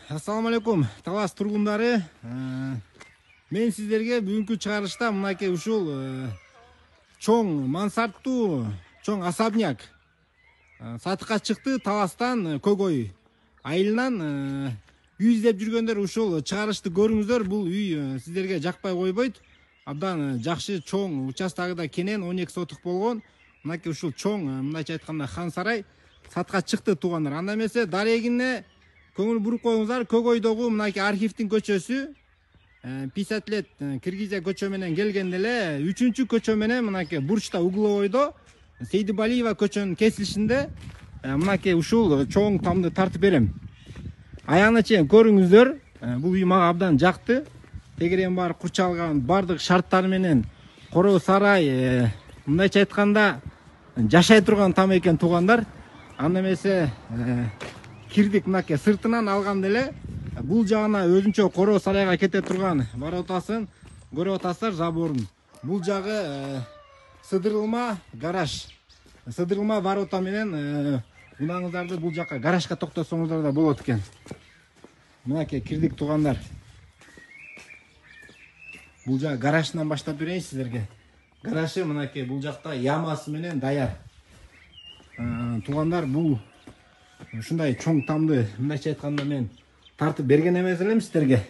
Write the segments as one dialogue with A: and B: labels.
A: Assalamu alaikum, Талас тургундары. Мен сиздерге бүгүнкү чыгарышта мынакей ушул чоң мансарттуу, чоң особняк сатыкка чыкты. Таластан Көгөй айылынан үй издеп жүргөндөр ушул чыгарышты көрүңүздөр. Бул үй сиздерге жакпай койбойт. Абдан жакшы чоң участогуда кенен 12 сотук болгон. Мынакей ушул чоң, мындайча айтканда хан сарай сатыкка чыкты туугандар. Анда эмесе дарегине көңүл буруп коюңуздар. Көгөйдөгү мынакей архивдин көчөсү 50 лет Киргизия көчө менен келгенде эле 3-чү көчө менен мынакей бурчта угловойдо Сейдибалиева көчөнүн кесилишинде мынакей ушул чоң тамды тартып берем. Аягына чейин көрүңүздөр. Бул үй мага абдан жакты. Тегерен бар курчалган бардык шарттары менен короо сарай мындайча айтканда жашай турган там экен туугандар. Анда эмесе кирдик мынакей сыртынан алганда эле бул жагына өзүнчө короо сарайга кете турган воротасын көрүп атасыздар, заборун. Бул жагы сыдырылма гараж. Сыдырылма ворота менен унаңыздарды бул жакка гаражга токтосоңуздар да болот экен. Мынакей кирдик туугандар. Бул жак гараждан баштап берейин сиздерге. Гаражы мынакей бул жакта ямасы менен даяр. Туугандар, бул ушундай чоң тамды мындайча айтканда мен тартып берген эмес элем сиздерге.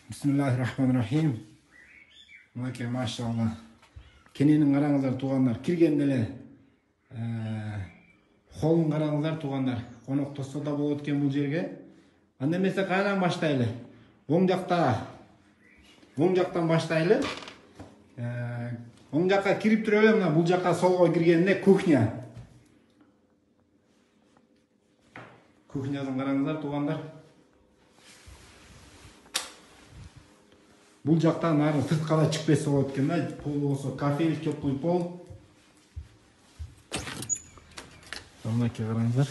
A: Бисмиллахир-рахманир-рахим. Мынакей машалла. Кененин караңыздар туугандар. Киргенде эле холун караңыздар туугандар. Коноктосо да болот экен бул жерге. Анда эмесе кайрадан баштайлы. Оң жактан баштайлы. Оң жакка кирип туруп эле мына бул жакка солго киргенде кухня. Кухнясын караңыздар туугандар. Бул жактан нары сыртка да чыгып кетсе болот экен да. Пол болсо кафель, теплый пол. Мынакей караңыздар.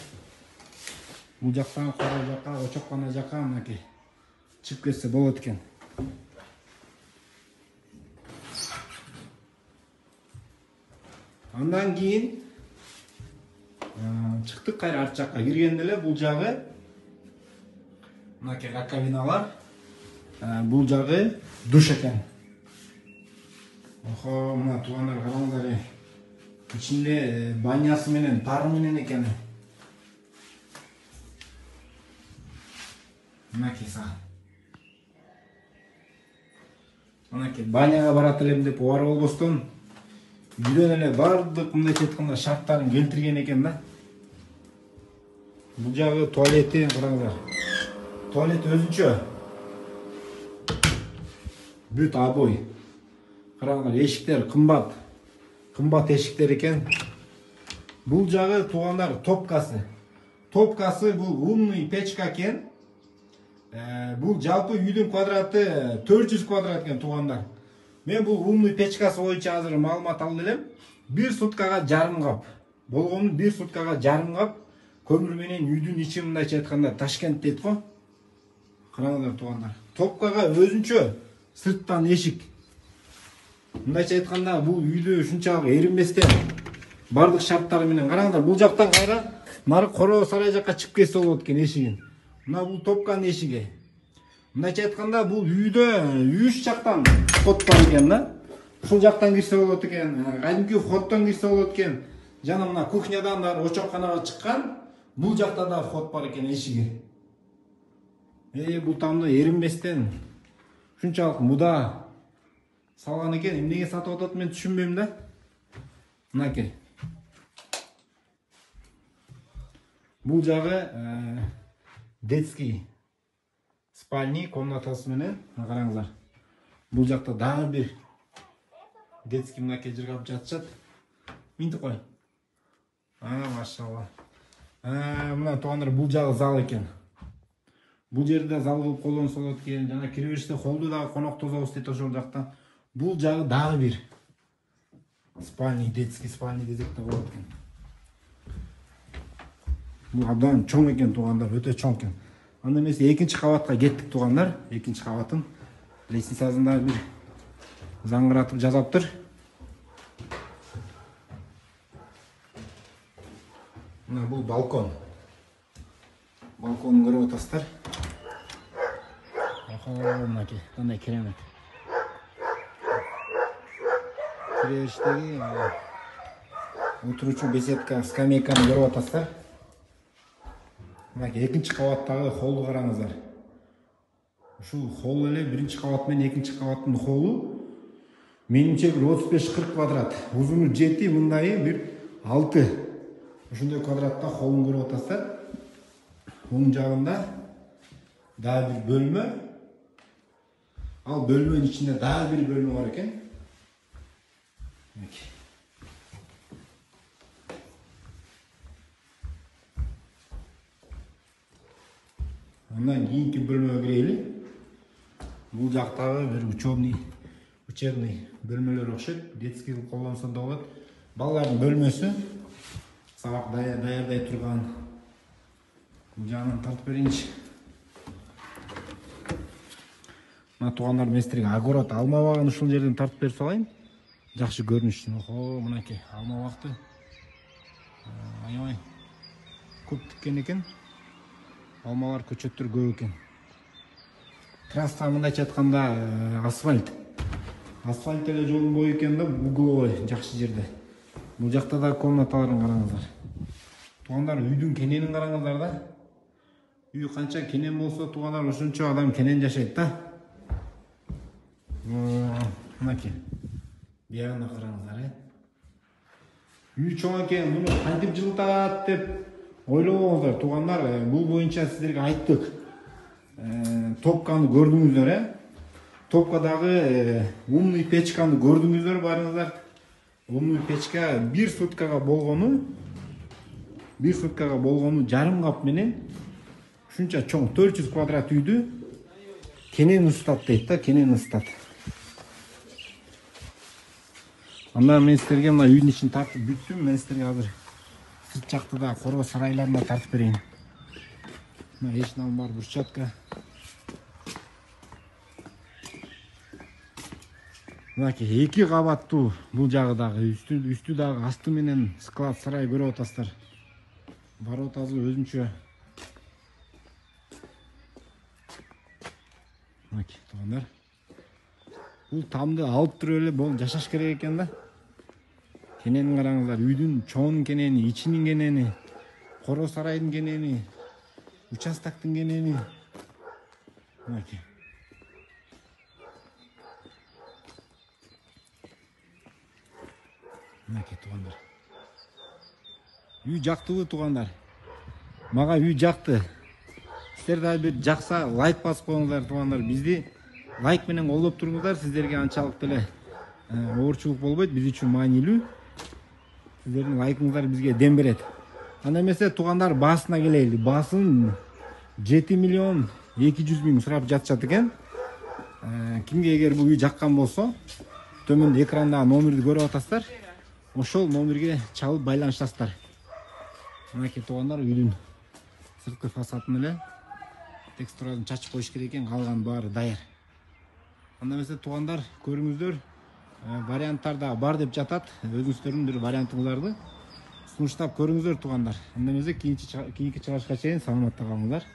A: Бул жактан короо жакка, очоккана жакка мынакей чыгып кетсе болот экен. Андан кийин чыктык кайра арт жакка киргенде эле бул жагы мынакей раковиналар. Бул жагы душ экен. Охо, мына туугандар караңыздар. Ичинде банясы менен, тары менен экен. Мынакей сагын. Мынакей баняга барат элем деп убар болбостон үйдөн эле бардык мындайча айтканда шарттарын келтирген экен да. Бул жагы туалети караңыздар. Туалет өзүнчө. Бүт обой. Караңыздар, эшиктер кымбат. Кымбат эшиктер экен. Бул жагы туугандар топкасы. Топкасы бул умный печка экен. Бул жалпы үйдүн квадраты 400 квадрат экен туугандар. Мен бул умный печкасы боюнча азыр маалымат алып элем. 1 суткага жарым кап. Болгону 1 суткага жарым кап көмүр менен үйдүн ичи мындайча айтканда Ташкент дейт го. Караңыздар туугандар. Топкага өзүнчө сырттан эшик. Мындайча айтканда бул үйдү ушунчалык эринбестен бардык шарттары менен караңыздар. Бул жактан кайра нары короо сарай жакка чыгып кетсе болот экен эшигин. Мына бул топканын эшиги. Мындайча айтканда бул үйдө 3 жактан вход бар экен да. Ушул жактан кирсе болот экен, кайдымки входдон кирсе болот экен. Жана мына кухнядан да очокканага чыккан. Бул жакта да вход бар экен эшиги. Бул тамды эринбестен ушунчалык муда салган экен. Эмнеге сатып атат мен түшүнбөйм да. Мынакей. Бул жагы детский спальни комнатасы менен караңыздар. Бул жакта дагы бир детский мынакей жыргап жатышат. Минтип кой. Машалла. Мына туугандар, бул жагы зал экен. Бул жерде зал кылып колдонсо болот экен. Жана кире бериште холду дагы коноктозобуз дейт ошол жакта. Бул жагы дагы бир спальни, детский спальни десек да болот экен. Бул абдан чоң экен туугандар, өтө чоң экен. Анда эмесе экинчи кабатка кеттик туугандар. Экинчи кабатын лестницасын да бир заңгыратып жасаптыр. Мына бул балкон. Балконун көрүп атасыздар. мынакей кандай керемет. Киребештеги отуручу беседка, скамейканы көрүп атасыздар. Мынакей экинчи кабаттагы холду караңыздар. Ушул холл эле биринчи кабат менен экинчи кабаттын холлу менимче бир 35-40 квадрат. Узуну 7, мындайы бир 6. Ушундай квадратта холлун көрүп атасыздар. Оң жагында дагы бир бөлмө. Ал бөлмөнүн ичинде дагы бир бөлмө бар экен. Андан кийинки бөлмөгө кирели. Бул жактагы бир учебный бөлмөлөр окшойт. Детский кылып колдонсо да болот. Балалардын бөлмөсү. Сабак даярдай турган. Бул жагынан тартып берейинчи. Мына туугандар мен силерге огород алма багын ушул жерден тартып берип салайын. Жакшы көрүнүш үчүн. Охо, мынакей алма багты. Аябай көп тиккен экен. Алмалар, көчөттөр көп экен. Трасса мындайча айтканда асфальт. Асфальт эле жолдун бою экен да, угловой жакшы жерде. Бул жакта да комнаталарын караңыздар. Туугандар, үйдүн кененин караңыздар да. Үй канча кенен болсо, туугандар ошончо адам кенен жашайт да. Мынакей. Биягына караңыздар, Үй чоң экен, муну кантип жылытат деп ойлобоңуздар, туугандар. Бул боюнча сиздерге айттык. Топканы көрдүңүздөр, Топкадагы умный печканы көрдүңүздөр, барыңыздар. Умный печка 1 суткага болгону жарым кап менен ушунча чоң 400 квадрат үйдү кенен ысытат дейт да, кенен ысытат. Андан мен силерге мына үйдүн ичин тартып бүттүм. Мен силерге азыр сырт жакты да короо сарайларына тартып берейин. Мына эшиктен бар брусчатка. Мынакей 2 кабаттуу бул жагы дагы, үстү дагы асты менен склад сарай көрүп атасыздар. Барып атасыз өзүнчө. Мынакей туугандар. Бул тамды алып туруп эле бол жашаш керек экен да. Кененин караңыздар, үйдүн чоңунун кенени, ичинин кенени, короо сарайдын кенени, участоктун кенени. Мынакей. Мынакей туугандар. Үй жактыбы туугандар? Мага үй жакты. Сиздер да бир жакса лайк басып коюңуздар туугандар. Бизди лайк менен колдоп туруңуздар. Сиздерге анчалык эле оорчулук болбойт, биз үчүн маанилүү. Сиздердин лайкыңыздар бизге дем берет. Анда эмесе туугандар, баасына келели. Баасын 7 миллион 200 миң сурап жатышат экен. Кимге эгер бул үй жаккан болсо, төмөндө экранда номерди көрүп атасыздар. Ошол номерге чалып байланышасыздар. Мынакей туугандар, үйдүн сырткы фасадын эле текстурадан чачып коюш керек экен, калган баары даяр. Анда эмесе туугандар, көрүңүздөр, варианттар да бар деп жатат. Өзүңүздөрдүн бир вариантыңыздарды сунуштап көрүңүздөр туугандар. Анда эмесе кийинки чыгарышка чейин саламатта калыңыздар.